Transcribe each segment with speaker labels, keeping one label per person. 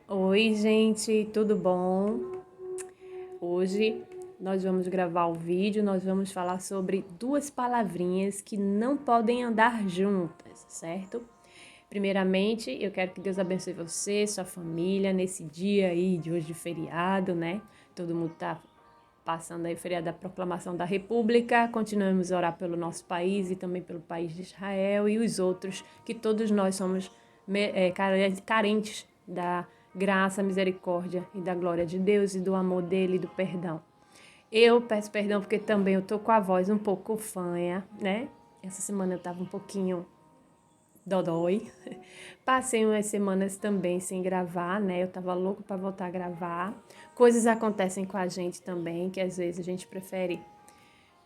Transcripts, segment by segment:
Speaker 1: Oi, gente, tudo bom? Hoje nós vamos gravar o vídeo, nós vamos falar sobre duas palavrinhas que não podem andar juntas, certo? Primeiramente, eu quero que Deus abençoe você, sua família, nesse dia aí de hoje de feriado, né? Todo mundo tá passando aí o feriado da proclamação da República. Continuamos a orar pelo nosso país e também pelo país de Israel e os outros, que todos nós somos carentes da graça, misericórdia e da glória de Deus e do amor dele e do perdão. Eu peço perdão porque também eu tô com a voz um pouco fanha, né? Essa semana eu tava um pouquinho dodói. Passei umas semanas também sem gravar, né? Eu tava louco para voltar a gravar. Coisas acontecem com a gente também, que às vezes a gente prefere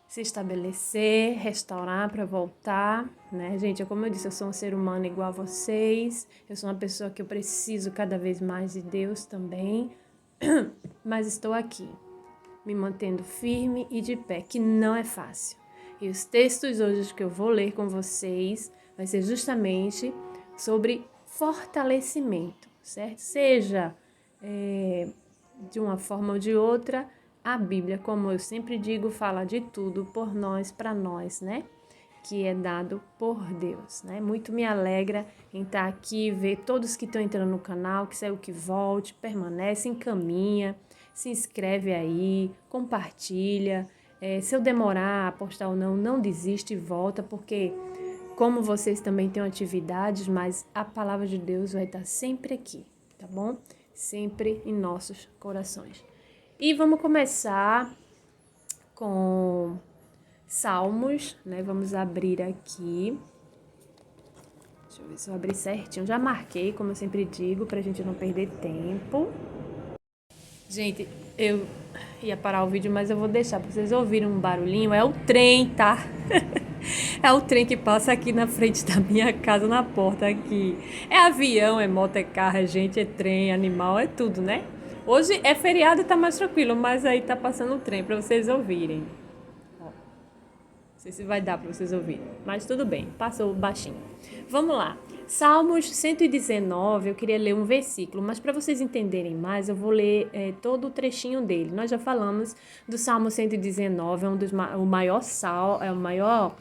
Speaker 1: se estabelecer, restaurar para voltar, né? Gente, como eu disse, eu sou um ser humano igual a vocês. Eu sou uma pessoa que eu preciso cada vez mais de Deus também. Mas estou aqui, me mantendo firme e de pé, que não é fácil. E os textos hoje que eu vou ler com vocês vai ser justamente sobre fortalecimento, certo? Seja de uma forma ou de outra, a Bíblia, como eu sempre digo, fala de tudo por nós, para nós, né? Que é dado por Deus, né? Muito me alegra em estar aqui, ver todos que estão entrando no canal, que saiu, que volte, permanece, encaminha, se inscreve aí, compartilha. Se eu demorar a postar ou não, não desiste e volta, porque como vocês também têm atividades, mas a palavra de Deus vai estar sempre aqui, tá bom? Sempre em nossos corações. E vamos começar com Salmos, né? Vamos abrir aqui. Deixa eu ver se eu abri certinho. Já marquei, como eu sempre digo, pra gente não perder tempo. Gente, eu ia parar o vídeo, mas eu vou deixar pra vocês ouvirem um barulhinho. É o trem, tá? É o trem que passa aqui na frente da minha casa, na porta aqui. É avião, é moto, é carro, é gente, é trem, animal, é tudo, né? Hoje é feriado, tá mais tranquilo, mas aí tá passando o trem pra vocês ouvirem. Não sei se vai dar para vocês ouvirem, mas tudo bem, passou baixinho. Vamos lá. Salmos 119, eu queria ler um versículo, mas para vocês entenderem mais, eu vou ler todo o trechinho dele. Nós já falamos do Salmo 119, é o maior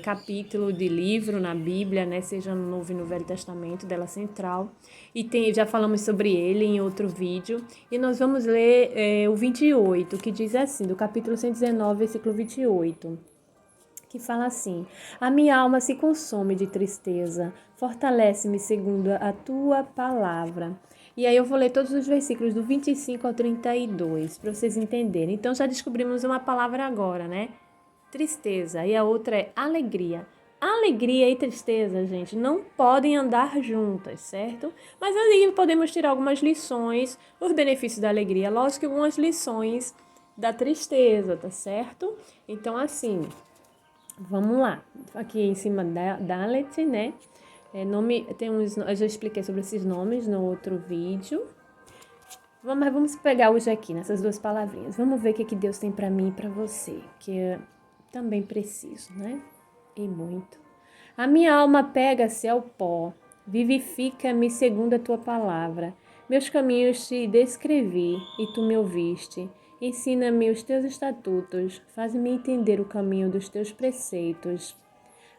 Speaker 1: capítulo de livro na Bíblia, né? Seja no Novo e no Velho Testamento, dela central. E já falamos sobre ele em outro vídeo. E nós vamos ler o 28, que diz assim, do capítulo 119, versículo 28. Que fala assim: a minha alma se consome de tristeza, fortalece-me segundo a tua palavra. E aí eu vou ler todos os versículos do 25 ao 32, para vocês entenderem. Então já descobrimos uma palavra agora, né? Tristeza. E a outra é alegria. Alegria e tristeza, gente, não podem andar juntas, certo? Mas aí podemos tirar algumas lições, os benefícios da alegria, lógico que algumas lições da tristeza, tá certo? Então, assim, vamos lá, aqui em cima da Dalet, né? Eu já expliquei sobre esses nomes no outro vídeo. Vamos pegar hoje aqui nessas duas palavrinhas. Vamos ver o que Deus tem para mim e para você, que eu também preciso, né? E muito. A minha alma pega-se ao pó, vivifica-me segundo a tua palavra. Meus caminhos te descrevi e tu me ouviste. Ensina-me os teus estatutos, faz-me entender o caminho dos teus preceitos.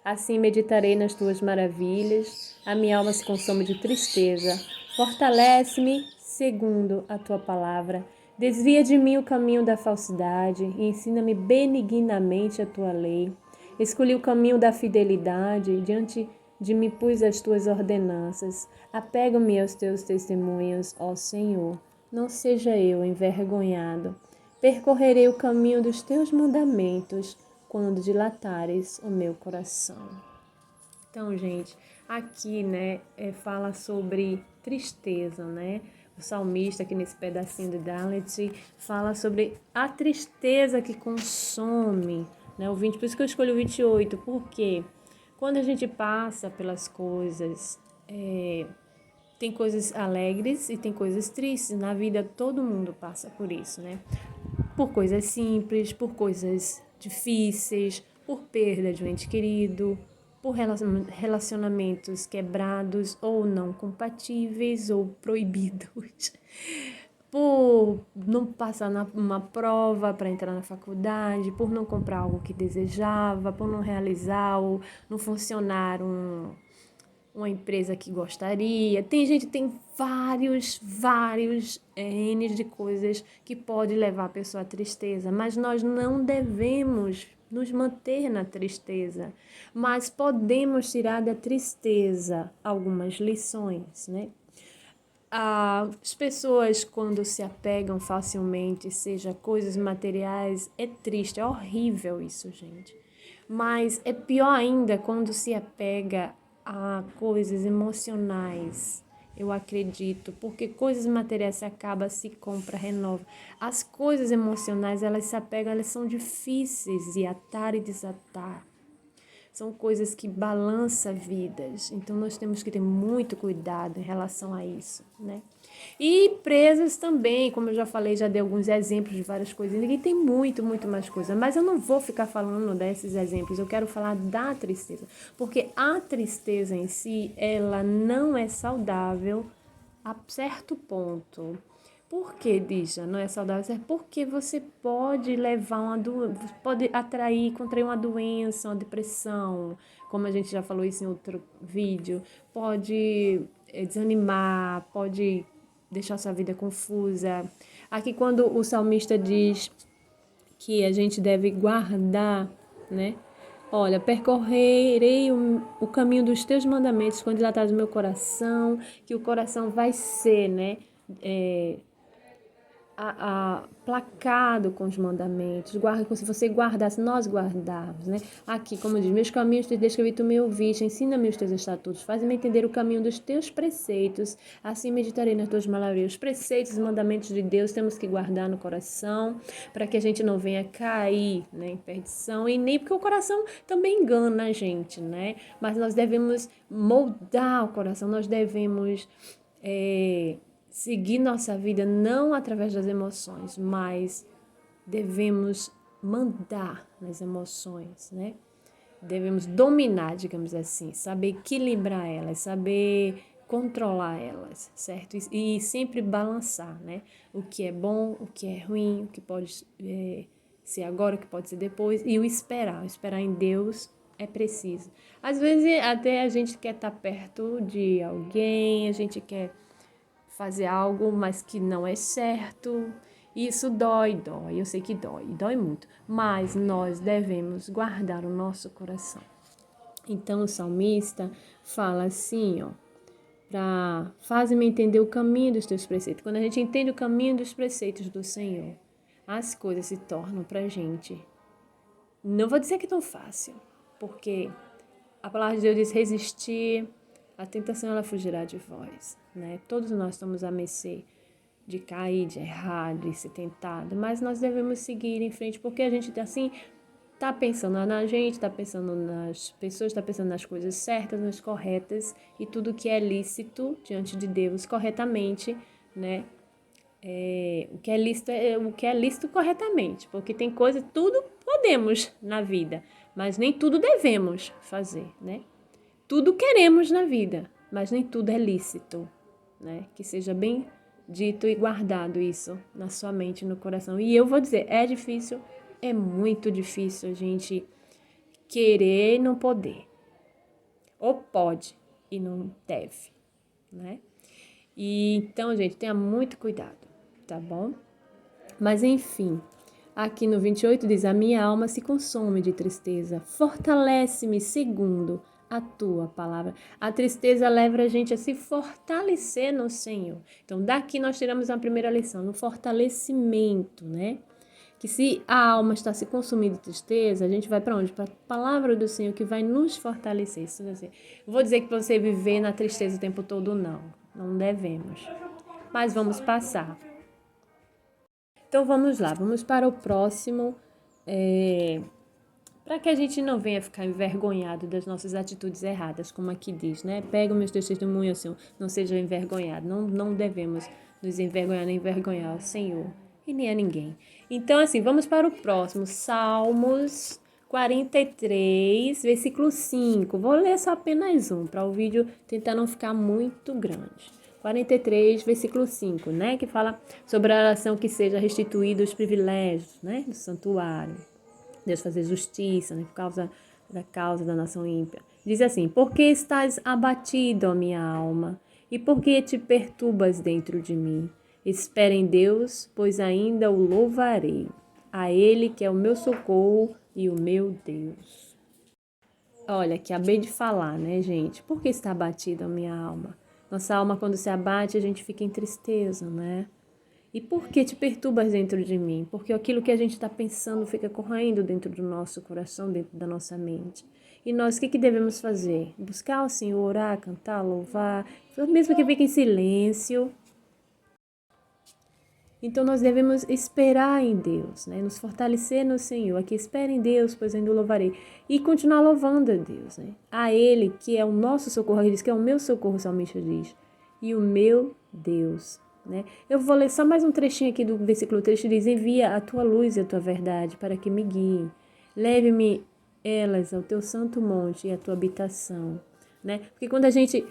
Speaker 1: Assim meditarei nas tuas maravilhas, a minha alma se consome de tristeza. Fortalece-me segundo a tua palavra. Desvia de mim o caminho da falsidade e ensina-me benignamente a tua lei. Escolhi o caminho da fidelidade, diante de mim pus as tuas ordenanças. Apego-me aos teus testemunhos, ó Senhor. Não seja eu envergonhado. Percorrerei o caminho dos teus mandamentos quando dilatares o meu coração. Então, gente, aqui, né, fala sobre tristeza, né? O salmista, aqui nesse pedacinho de Dalet, fala sobre a tristeza que consome, né? Por isso que eu escolhi o 28, porque quando a gente passa pelas coisas, tem coisas alegres e tem coisas tristes. Na vida, todo mundo passa por isso, né? Por coisas simples, por coisas difíceis, por perda de um ente querido, por relacionamentos quebrados ou não compatíveis ou proibidos, por não passar numa prova para entrar na faculdade, por não comprar algo que desejava, por não realizar ou não funcionar uma empresa que gostaria. Tem gente, tem vários N de coisas que pode levar a pessoa à tristeza, mas nós não devemos nos manter na tristeza, mas podemos tirar da tristeza algumas lições, né? As pessoas, quando se apegam facilmente, seja coisas materiais, é triste, é horrível isso, gente. Mas é pior ainda quando se apega a coisas emocionais, eu acredito, porque coisas materiais se acaba, se compra, renova. As coisas emocionais, elas se apegam, elas são difíceis de atar e desatar. São coisas que balançam vidas, então nós temos que ter muito cuidado em relação a isso, né? E presas também, como eu já falei, já dei alguns exemplos de várias coisas, e tem muito mais coisa, mas eu não vou ficar falando desses exemplos, eu quero falar da tristeza, porque a tristeza em si, ela não é saudável a certo ponto. Por que, Dígia, não é saudável? É porque você pode levar pode contrair uma doença, uma depressão, como a gente já falou isso em outro vídeo, pode desanimar, pode deixar sua vida confusa. Aqui quando o salmista diz que a gente deve guardar, né? Olha, percorrerei o caminho dos teus mandamentos quando dilatares o meu coração, que o coração vai ser, né? Placado com os mandamentos, guarda, se você guardasse, nós guardarmos, né? Aqui, como diz, meus caminhos te descrevi, tu me ouviste, ensina-me os teus estatutos, faz-me entender o caminho dos teus preceitos, assim meditarei nas tuas maravilhas. Os preceitos e mandamentos de Deus temos que guardar no coração, para que a gente não venha cair, né, em perdição, e nem porque o coração também engana a gente, né? Mas nós devemos moldar o coração, nós devemos seguir nossa vida não através das emoções, mas devemos mandar nas emoções, né? Devemos dominar, digamos assim, saber equilibrar elas, saber controlar elas, certo? E sempre balançar, né? O que é bom, o que é ruim, o que pode ser agora, o que pode ser depois, e o esperar em Deus é preciso. Às vezes até a gente quer estar perto de alguém, a gente quer fazer algo, mas que não é certo. Isso dói, eu sei que dói muito, mas nós devemos guardar o nosso coração. Então o salmista fala assim, ó, faz-me entender o caminho dos teus preceitos. Quando a gente entende o caminho dos preceitos do Senhor, as coisas se tornam pra gente. Não vou dizer que é tão fácil, porque a palavra de Deus diz resistir, a tentação ela fugirá de vós, né? Todos nós estamos à mercê de cair, de errar, de ser tentado, mas nós devemos seguir em frente, porque a gente assim tá pensando na gente, tá pensando nas pessoas, tá pensando nas coisas certas, nas corretas, e tudo que é lícito diante de Deus corretamente, né? O que é lícito corretamente, porque tem coisa, tudo podemos na vida, mas nem tudo devemos fazer, né? Tudo queremos na vida, mas nem tudo é lícito, né? Que seja bem dito e guardado isso na sua mente, no coração. E eu vou dizer, é difícil, é muito difícil a gente querer e não poder. Ou pode e não deve, né? E então, gente, tenha muito cuidado, tá bom? Mas enfim, aqui no 28 diz, a minha alma se consome de tristeza, fortalece-me segundo a tua palavra. A tristeza leva a gente a se fortalecer no Senhor. Então, daqui nós tiramos a primeira lição, no fortalecimento, né? Que se a alma está se consumindo de tristeza, a gente vai para onde? Para a palavra do Senhor que vai nos fortalecer. Isso, assim, vou dizer que você viver na tristeza o tempo todo, não devemos. Mas vamos passar. Então vamos lá, vamos para o próximo, para que a gente não venha ficar envergonhado das nossas atitudes erradas, como aqui diz, né? Pega os meus testemunhos, assim, não seja envergonhado. Não devemos nos envergonhar nem envergonhar o Senhor e nem a ninguém. Então, assim, vamos para o próximo, Salmos 43, versículo 5. Vou ler só apenas um, para o vídeo tentar não ficar muito grande. 43, versículo 5, né? Que fala sobre a oração que seja restituída os privilégios, né? Do santuário. Deus fazer justiça, né? Por causa da nação ímpia. Diz assim: por que estás abatido, ó minha alma? E por que te perturbas dentro de mim? Espera em Deus, pois ainda o louvarei. A Ele que é o meu socorro e o meu Deus. Olha, acabei de falar, né, gente? Por que está abatida a minha alma? Nossa alma, quando se abate, a gente fica em tristeza, né? E por que te perturbas dentro de mim? Porque aquilo que a gente está pensando fica correndo dentro do nosso coração, dentro da nossa mente. E nós, o que devemos fazer? Buscar o Senhor, orar, cantar, louvar, mesmo que fique em silêncio. Então, nós devemos esperar em Deus, né? Nos fortalecer no Senhor. Aqui, espere em Deus, pois ainda o louvarei. E continuar louvando a Deus, né? A Ele, que é o nosso socorro. Ele diz que é o meu socorro, o salmista diz. E o meu Deus, né? Eu vou ler só mais um trechinho aqui do versículo 3, que diz: envia a tua luz e a tua verdade para que me guiem. Leve-me elas ao teu santo monte e à tua habitação, né? Porque quando a gente...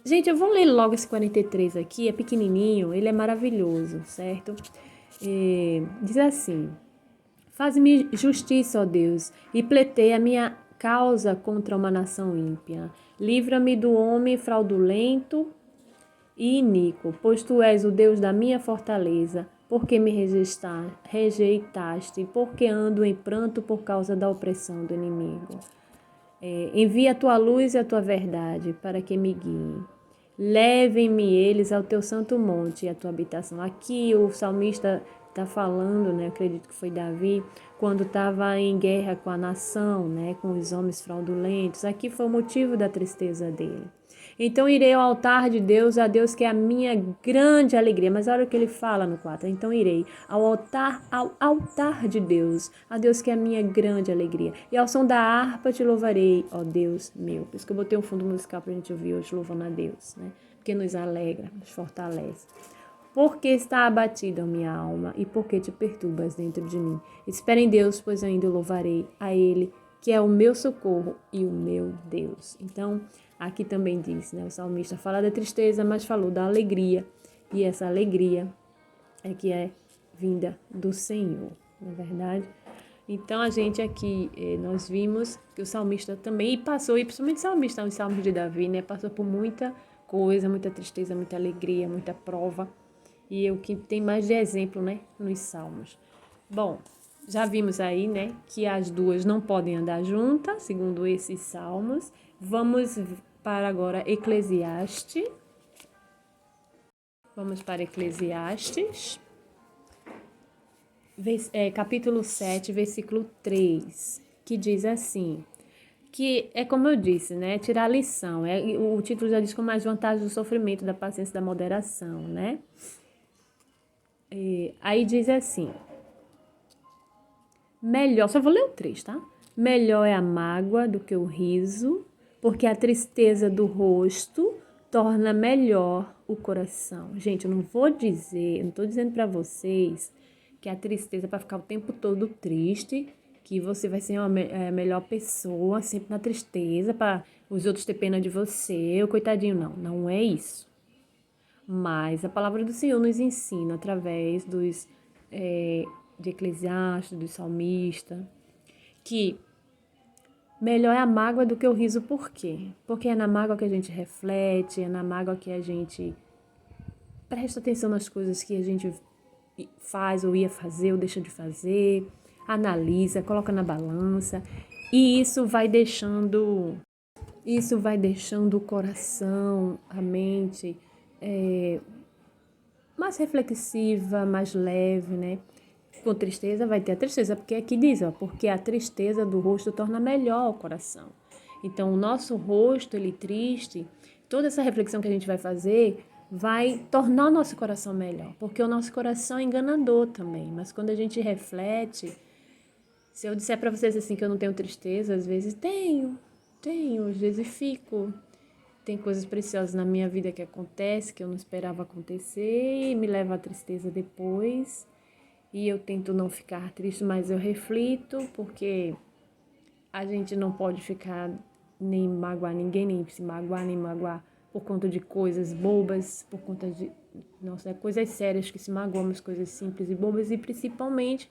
Speaker 1: Gente, eu vou ler logo esse 43 aqui, é pequenininho, ele é maravilhoso, certo? Diz assim: faz-me justiça, ó Deus, e pleiteia a minha causa contra uma nação ímpia. Livra-me do homem fraudulento e iníquo, pois tu és o Deus da minha fortaleza. Porque me rejeitaste, porque ando em pranto por causa da opressão do inimigo. Envia a tua luz e a tua verdade para que me guiem. Levem-me eles ao teu santo monte e à tua habitação. Aqui o salmista está falando, né? Acredito que foi Davi, quando estava em guerra com a nação, né? Com os homens fraudulentos. Aqui foi o motivo da tristeza dele. Então irei ao altar de Deus, a Deus que é a minha grande alegria. Mas olha o que ele fala no 4. Então irei ao altar de Deus, a Deus que é a minha grande alegria. E ao som da harpa te louvarei, ó Deus meu. Por isso que eu botei um fundo musical para a gente ouvir hoje, louvando a Deus, né? Porque nos alegra, nos fortalece. Porque está abatida a minha alma e porque te perturbas dentro de mim. Espera em Deus, pois ainda o louvarei a Ele, que é o meu socorro e o meu Deus. Então, aqui também diz, né? O salmista fala da tristeza, mas falou da alegria. E essa alegria é que é vinda do Senhor, não é verdade? Então, a gente aqui, nós vimos que o salmista também, e passou, e principalmente o salmista, os salmos de Davi, né? Passou por muita coisa, muita tristeza, muita alegria, muita prova. E o que tem mais de exemplo, né? Nos salmos. Bom, já vimos aí, né? Que as duas não podem andar juntas, segundo esses salmos. Vamos para agora Eclesiastes. Vamos para Eclesiastes. Capítulo 7, versículo 3, que diz assim, que é como eu disse, né, tirar a lição, o título já diz como as vantagens do sofrimento, da paciência, da moderação, né, aí diz assim, melhor, só vou ler o 3, tá, melhor é a mágoa do que o riso, porque a tristeza do rosto torna melhor o coração. Gente, eu não vou dizer, eu não estou dizendo para vocês que a tristeza é para ficar o tempo todo triste, que você vai ser uma melhor pessoa, sempre na tristeza, para os outros ter pena de você, o coitadinho. Não, não é isso. Mas a palavra do Senhor nos ensina, através de Eclesiastes, do salmista, que melhor é a mágoa do que o riso. Por quê? Porque é na mágoa que a gente reflete, é na mágoa que a gente presta atenção nas coisas que a gente faz ou ia fazer ou deixa de fazer, analisa, coloca na balança e isso vai deixando o coração, a mente mais reflexiva, mais leve, né? Com tristeza vai ter a tristeza, porque aqui diz, ó, porque a tristeza do rosto torna melhor o coração. Então, o nosso rosto, ele triste, toda essa reflexão que a gente vai fazer vai tornar o nosso coração melhor, porque o nosso coração é enganador também, mas quando a gente reflete, se eu disser para vocês assim que eu não tenho tristeza, às vezes tenho, às vezes fico. Tem coisas preciosas na minha vida que acontecem, que eu não esperava acontecer e me leva à tristeza depois. E eu tento não ficar triste, mas eu reflito, porque A gente não pode ficar nem magoar ninguém, nem se magoar, nem magoar por conta de coisas bobas, por conta de, nossa, coisas sérias que se magoamos, coisas simples e bobas, e principalmente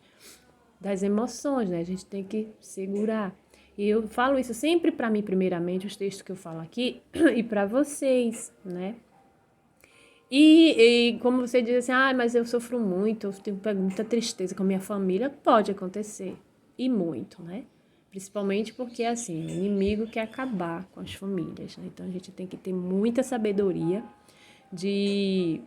Speaker 1: das emoções, né? A gente tem que segurar. E eu falo isso sempre para mim, primeiramente, os textos que eu falo aqui, e para vocês, né? E como você diz assim, mas eu sofro muito, eu tenho muita tristeza com a minha família, pode acontecer, e muito, né? Principalmente porque, assim, o inimigo quer acabar com as famílias, né? Então, a gente tem que ter muita sabedoria de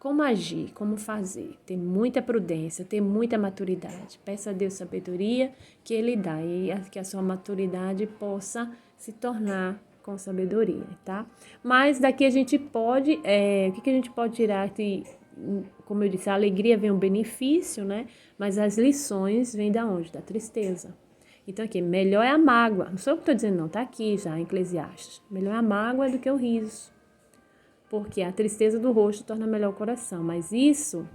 Speaker 1: como agir, como fazer, ter muita prudência, ter muita maturidade. Peça a Deus sabedoria que Ele dá e que a sua maturidade possa se tornar com sabedoria, tá? Mas daqui a gente pode, o que a gente pode tirar de, como eu disse, a alegria vem um benefício, né? Mas as lições vêm da onde? Da tristeza. Então aqui, melhor é a mágoa. Não sou eu que estou dizendo não, tá aqui já em Eclesiastes. Melhor é a mágoa do que o riso. Porque a tristeza do rosto torna melhor o coração. Mas isso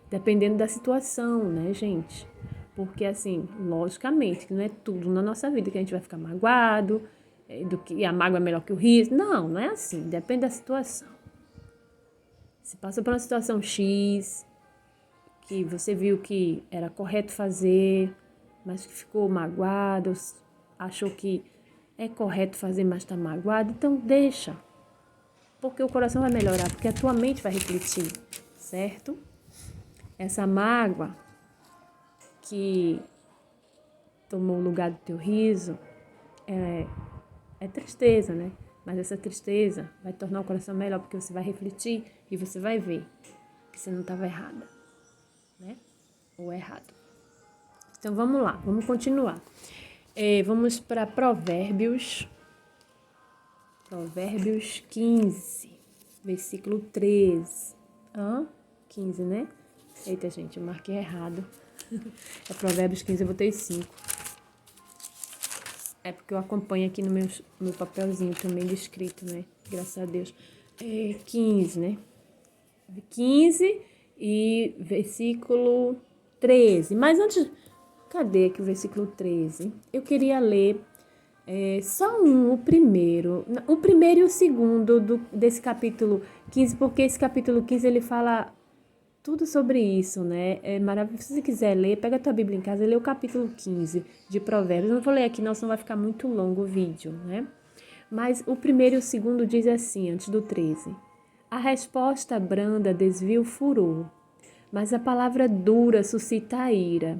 Speaker 1: dependendo da situação, né, gente? Porque, assim, logicamente, que não é tudo na nossa vida que a gente vai ficar magoado, do que a mágoa é melhor que o riso. Não, não é assim. Depende da situação. Se passa por uma situação X, que você viu que era correto fazer, mas que ficou magoado, achou que é correto fazer, mas está magoado, então deixa. Porque o coração vai melhorar, porque a tua mente vai refletir, certo? Essa mágoa que tomou o lugar do teu riso é tristeza, né? Mas essa tristeza vai tornar o coração melhor, porque você vai refletir e você vai ver que você não estava errada, né? Ou errado. Então, vamos lá, vamos continuar. Vamos para Provérbios 15, versículo 13. 15, né? Eita, gente, eu marquei errado. É Provérbios 15, eu botei 5. É porque eu acompanho aqui no meu papelzinho também de escrito, né? Graças a Deus. 15, né? 15 e versículo 13. Mas antes, cadê aqui o versículo 13? Eu queria ler só o primeiro e o segundo desse capítulo 15, porque esse capítulo 15 ele fala tudo sobre isso, né? É maravilhoso. Se você quiser ler, pega a tua Bíblia em casa e lê o capítulo 15 de Provérbios. Eu não vou ler aqui, não, senão vai ficar muito longo o vídeo, né? Mas o primeiro e o segundo diz assim, antes do 13. A resposta branda desvia o furor, mas a palavra dura suscita a ira.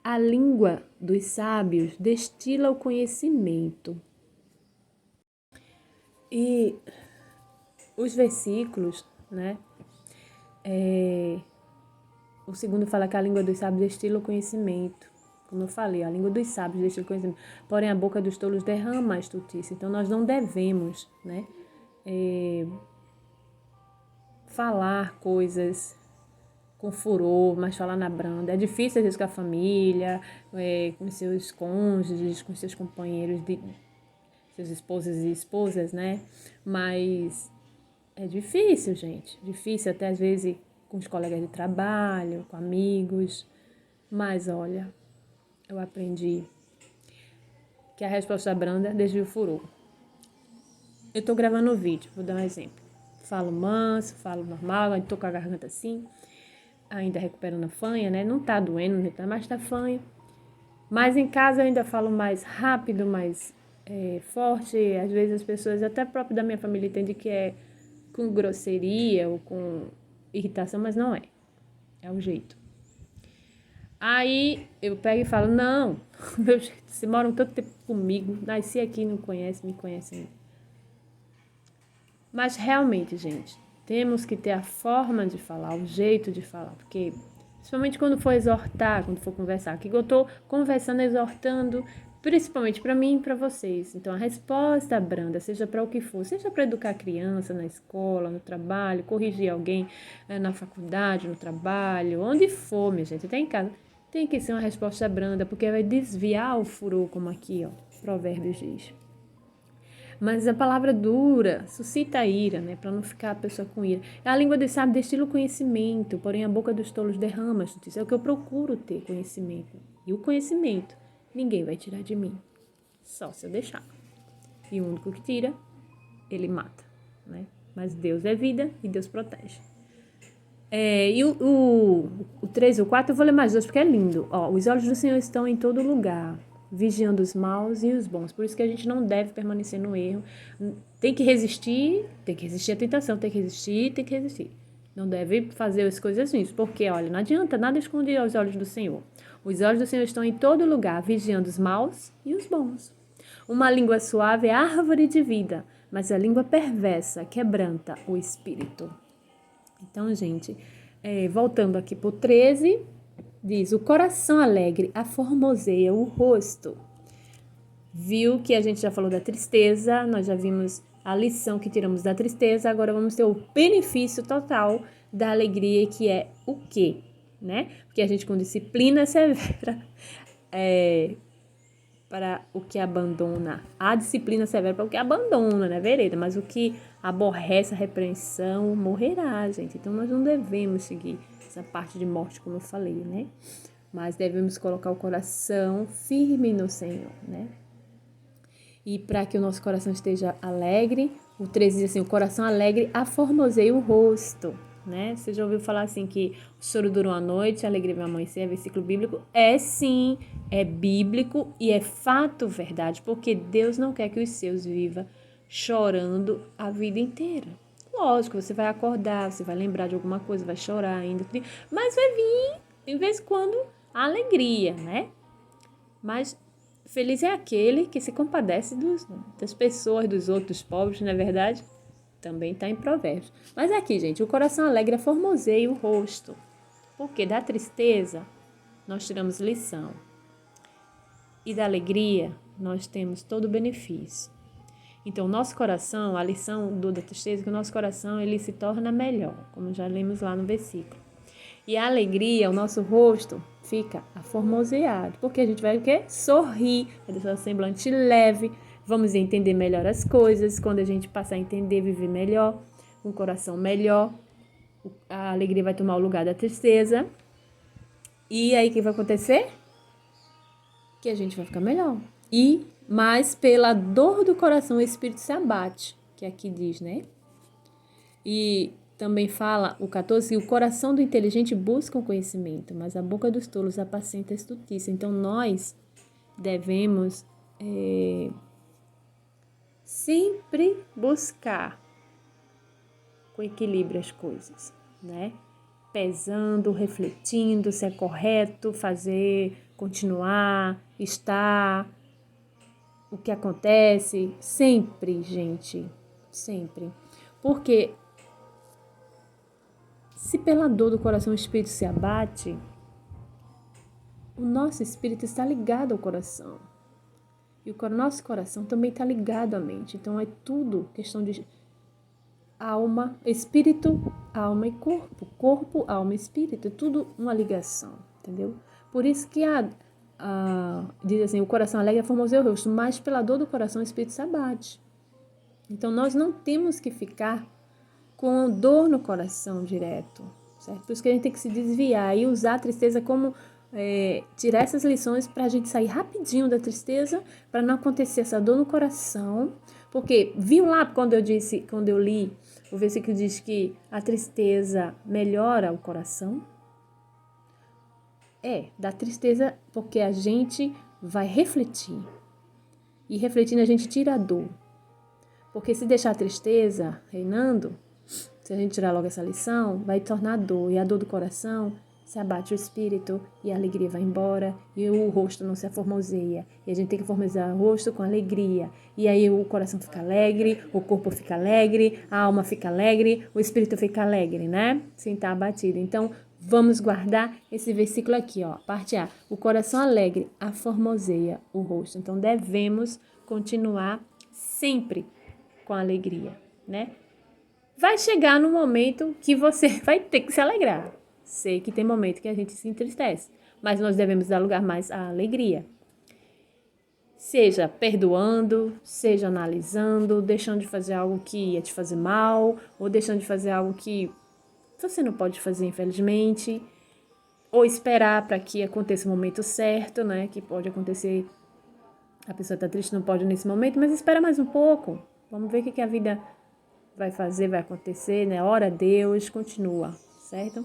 Speaker 1: A língua dos sábios destila o conhecimento. E os versículos, né? O segundo fala que a língua dos sábios destila o conhecimento. Como eu falei, a língua dos sábios destila o conhecimento. Porém, a boca dos tolos derrama a estultícia. Então, nós não devemos, né? Falar coisas com furor, mas falar na branda. É difícil, às vezes, com a família, com seus cônjuges, com seus companheiros, seus esposos e esposas, né? Mas é difícil, gente. Difícil até, às vezes, com os colegas de trabalho, com amigos. Mas, olha, eu aprendi que a resposta branda desvia o furor. Eu tô gravando o vídeo, vou dar um exemplo. Falo manso, falo normal, ainda tô com a garganta assim, ainda recuperando a fanha, né? Não tá doendo, não tá mais da fanha. Mas em casa eu ainda falo mais rápido, mais forte. Às vezes as pessoas, até próprio da minha família, entendem que é com grosseria ou com irritação, mas não é. É o jeito. Aí eu pego e falo, não, meu jeito, vocês moram tanto tempo comigo, nasci aqui, não conhece, me conhece ainda. Mas realmente, gente, temos que ter a forma de falar, o jeito de falar, porque principalmente quando for exortar, quando for conversar, aqui eu estou conversando, exortando, principalmente para mim e para vocês. Então, a resposta branda, seja para o que for, seja para educar a criança na escola, no trabalho, corrigir alguém na faculdade, no trabalho, onde for, minha gente, até em casa, tem que ser uma resposta branda, porque vai desviar o furor, como aqui, ó, Provérbios diz. Mas a palavra dura suscita a ira, né? Para não ficar a pessoa com ira. A língua dos sábios destila o conhecimento, porém a boca dos tolos derrama a justiça. É o que eu procuro ter, conhecimento. e o conhecimento, ninguém vai tirar de mim, só se eu deixar. E o único que tira, ele mata, né? Mas Deus é vida e Deus protege. E o 3 e o 4 eu vou ler mais dois porque é lindo. Ó, os olhos do Senhor estão em todo lugar, vigiando os maus e os bons. Por isso que a gente não deve permanecer no erro. Tem que resistir à tentação, tem que resistir. Não deve fazer as coisas ruins, porque, olha, não adianta nada esconder os olhos do Senhor. Os olhos do Senhor estão em todo lugar, vigiando os maus e os bons. Uma língua suave é árvore de vida, mas a língua perversa quebranta o espírito. Então, gente, voltando aqui para o 13, diz, o coração alegre aformoseia o rosto. Viu que a gente já falou da tristeza, nós já vimos a lição que tiramos da tristeza, agora vamos ter o benefício total da alegria, que é o quê? Né? Porque a gente com disciplina severa para o que abandona. A disciplina severa para o que abandona, né, vereda? Mas o que aborrece a repreensão morrerá, gente. Então, nós não devemos seguir essa parte de morte, como eu falei, né? Mas devemos colocar o coração firme no Senhor, né? E para que o nosso coração esteja alegre, o 13 diz assim, o coração alegre aformoseia o rosto, né? Você já ouviu falar assim que o choro dura uma noite, a alegria vai amanhecer, é versículo bíblico? É sim, é bíblico e é fato verdade, porque Deus não quer que os seus vivam chorando a vida inteira. Lógico, você vai acordar, você vai lembrar de alguma coisa, vai chorar ainda, mas vai vir, de vez em quando, a alegria, né? Mas feliz é aquele que se compadece das pessoas, dos outros pobres, não é verdade? Também está em Provérbios. Mas aqui, gente, o coração alegre formoseia o rosto. Porque da tristeza nós tiramos lição. E da alegria nós temos todo o benefício. Então, o nosso coração, a lição da tristeza, que o nosso coração ele se torna melhor, como já lemos lá no versículo. E a alegria, o nosso rosto fica aformoseado, porque a gente vai o quê? Sorrir, vai deixar o semblante leve, vamos entender melhor as coisas, quando a gente passar a entender, viver melhor, um coração melhor, a alegria vai tomar o lugar da tristeza, e aí o que vai acontecer? Que a gente vai ficar melhor. Mas pela dor do coração o espírito se abate, que aqui diz, né? E também fala o 14, que o coração do inteligente busca o conhecimento, mas a boca dos tolos apacenta a estultícia. Então, nós devemos sempre buscar com equilíbrio as coisas, né? Pesando, refletindo se é correto fazer, continuar, estar, o que acontece, sempre, gente, sempre. Porque se pela dor do coração o espírito se abate, o nosso espírito está ligado ao coração. E o nosso coração também está ligado à mente. Então, é tudo questão de alma, espírito, alma e corpo. Corpo, alma e espírito. É tudo uma ligação, entendeu? Por isso que diz assim, o coração alegre formoseia o rosto, mas pela dor do coração o espírito se abate. Então, nós não temos que ficar com dor no coração direto, certo? Por isso que a gente tem que se desviar e usar a tristeza como tirar essas lições para a gente sair rapidinho da tristeza, para não acontecer essa dor no coração, porque viu lá quando eu li o versículo diz que a tristeza melhora o coração? Da tristeza, porque a gente vai refletir e refletindo a gente tira a dor, porque se deixar a tristeza reinando, se a gente tirar logo essa lição, vai tornar dor. E a dor do coração se abate o espírito e a alegria vai embora e o rosto não se aformoseia. E a gente tem que formosear o rosto com alegria. E aí o coração fica alegre, o corpo fica alegre, a alma fica alegre, o espírito fica alegre, né? Sem estar abatido. Então, vamos guardar esse versículo aqui, ó. Parte A. O coração alegre aformoseia o rosto. Então, devemos continuar sempre com alegria, né? Vai chegar no momento que você vai ter que se alegrar. Sei que tem momento que a gente se entristece, mas nós devemos dar lugar mais à alegria. Seja perdoando, seja analisando, deixando de fazer algo que ia te fazer mal, ou deixando de fazer algo que você não pode fazer, infelizmente, ou esperar para que aconteça o momento certo, né? Que pode acontecer, a pessoa está triste, não pode nesse momento, mas espera mais um pouco. Vamos ver o que a vida vai fazer, vai acontecer, né? Ora a Deus, continua, certo?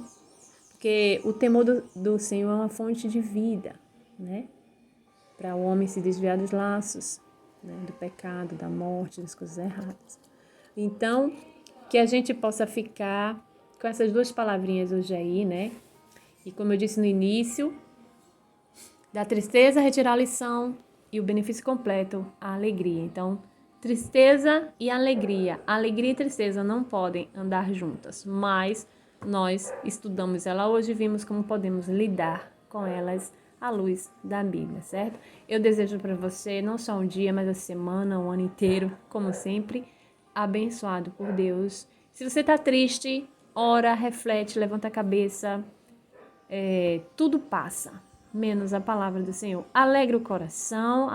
Speaker 1: Porque o temor do Senhor é uma fonte de vida, né? Para o homem se desviar dos laços, né? Do pecado, da morte, das coisas erradas. Então, que a gente possa ficar com essas duas palavrinhas hoje aí, né? E como eu disse no início, da tristeza retirar a lição e o benefício completo, a alegria. Então, tristeza e alegria. Alegria e tristeza não podem andar juntas, mas nós estudamos ela hoje e vimos como podemos lidar com elas à luz da Bíblia, certo? Eu desejo para você não só um dia, mas a semana, o ano inteiro, como sempre, abençoado por Deus. Se você está triste, ora, reflete, levanta a cabeça, tudo passa, menos a palavra do Senhor. Alegra o coração,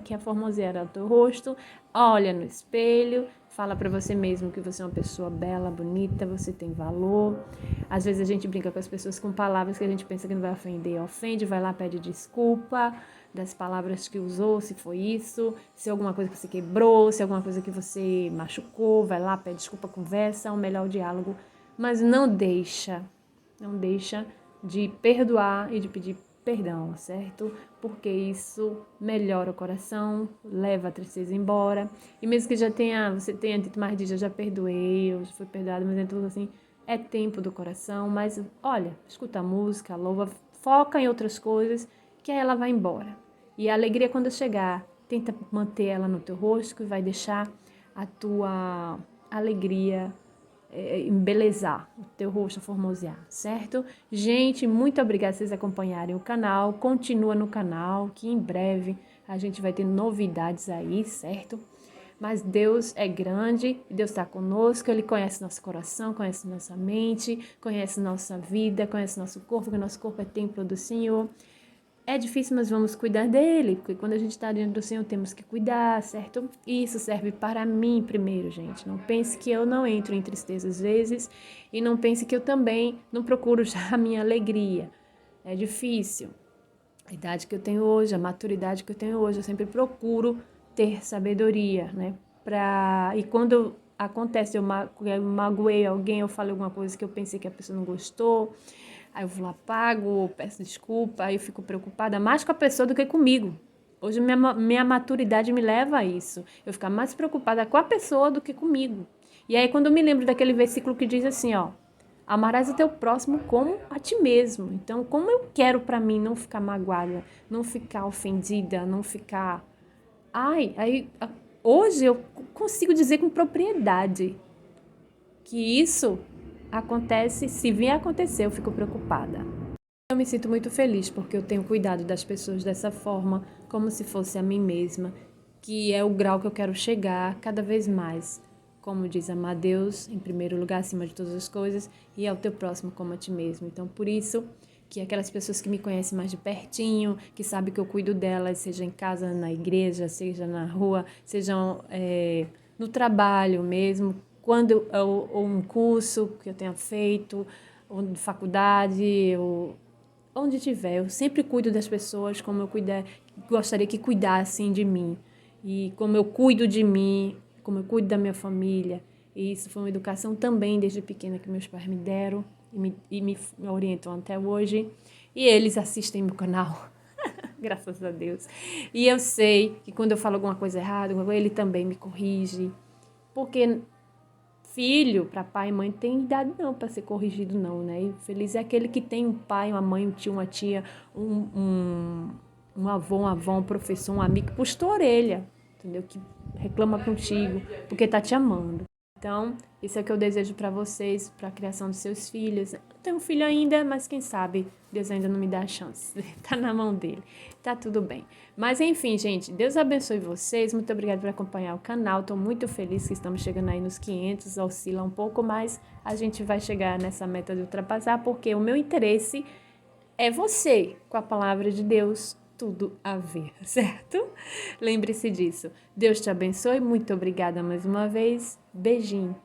Speaker 1: que a formoseia do teu rosto, olha no espelho, fala para você mesmo que você é uma pessoa bela, bonita, você tem valor. Às vezes a gente brinca com as pessoas com palavras que a gente pensa que não vai ofender, ofende, vai lá, pede desculpa das palavras que usou, se foi isso, se alguma coisa que você quebrou, se alguma coisa que você machucou, vai lá, pede desculpa, conversa, é o melhor diálogo, mas não deixa de perdoar e de pedir perdão, certo? Porque isso melhora o coração, leva a tristeza embora. E mesmo que você tenha dito mais dias, eu já perdoei, eu já fui perdoado, mas é tudo assim, é tempo do coração. Mas olha, escuta a música, louva, foca em outras coisas, que aí ela vai embora. E a alegria quando chegar, tenta manter ela no teu rosto, que vai deixar a tua alegria embelezar o teu rosto, formosear, certo? Gente, muito obrigada por vocês acompanharem o canal. Continua no canal, que em breve a gente vai ter novidades aí, certo? Mas Deus é grande, Deus está conosco, Ele conhece nosso coração, conhece nossa mente, conhece nossa vida, conhece nosso corpo, porque nosso corpo é templo do Senhor. É difícil, mas vamos cuidar dele, porque quando a gente está diante do Senhor, temos que cuidar, certo? E isso serve para mim primeiro, gente. Não pense que eu não entro em tristeza às vezes, e não pense que eu também não procuro já a minha alegria. É difícil. A idade que eu tenho hoje, a maturidade que eu tenho hoje, eu sempre procuro ter sabedoria, né? E quando acontece, eu magoei alguém, eu falei alguma coisa que eu pensei que a pessoa não gostou, aí eu vou lá, pago, peço desculpa, aí eu fico preocupada mais com a pessoa do que comigo. Hoje minha maturidade me leva a isso. Eu ficar mais preocupada com a pessoa do que comigo. E aí quando eu me lembro daquele versículo que diz assim, ó, amarás o teu próximo como a ti mesmo. Então, como eu quero para mim não ficar magoada, não ficar ofendida, não ficar... Hoje eu consigo dizer com propriedade que isso acontece, se vier acontecer, eu fico preocupada. Eu me sinto muito feliz porque eu tenho cuidado das pessoas dessa forma, como se fosse a mim mesma, que é o grau que eu quero chegar cada vez mais. Como diz, amar a Deus em primeiro lugar, acima de todas as coisas, e ao teu próximo como a ti mesmo. Então, por isso, que aquelas pessoas que me conhecem mais de pertinho, que sabem que eu cuido delas, seja em casa, na igreja, seja na rua, sejam no trabalho mesmo, ou um curso que eu tenha feito, ou de faculdade, ou onde tiver. Eu sempre cuido das pessoas como eu gostaria que cuidassem de mim. E como eu cuido de mim, como eu cuido da minha família. E isso foi uma educação também desde pequena que meus pais me deram e me orientam até hoje. E eles assistem meu canal, graças a Deus. E eu sei que quando eu falo alguma coisa errada, ele também me corrige. Porque filho, para pai e mãe, tem idade não para ser corrigido não, né? E feliz é aquele que tem um pai, uma mãe, um tio, uma tia, um avô, uma avó, um professor, um amigo que puxa tua orelha, entendeu? Que reclama contigo, porque tá te amando. Então, isso é o que eu desejo para vocês, para a criação dos seus filhos. Eu não tenho um filho ainda, mas quem sabe Deus ainda não me dá a chance. Tá na mão dele. Tá tudo bem. Mas enfim, gente, Deus abençoe vocês. Muito obrigada por acompanhar o canal. Tô muito feliz que estamos chegando aí nos 500. Oscila um pouco, mas a gente vai chegar nessa meta de ultrapassar, porque o meu interesse é você, com a palavra de Deus, tudo a ver, certo? Lembre-se disso. Deus te abençoe. Muito obrigada mais uma vez. Beijinho.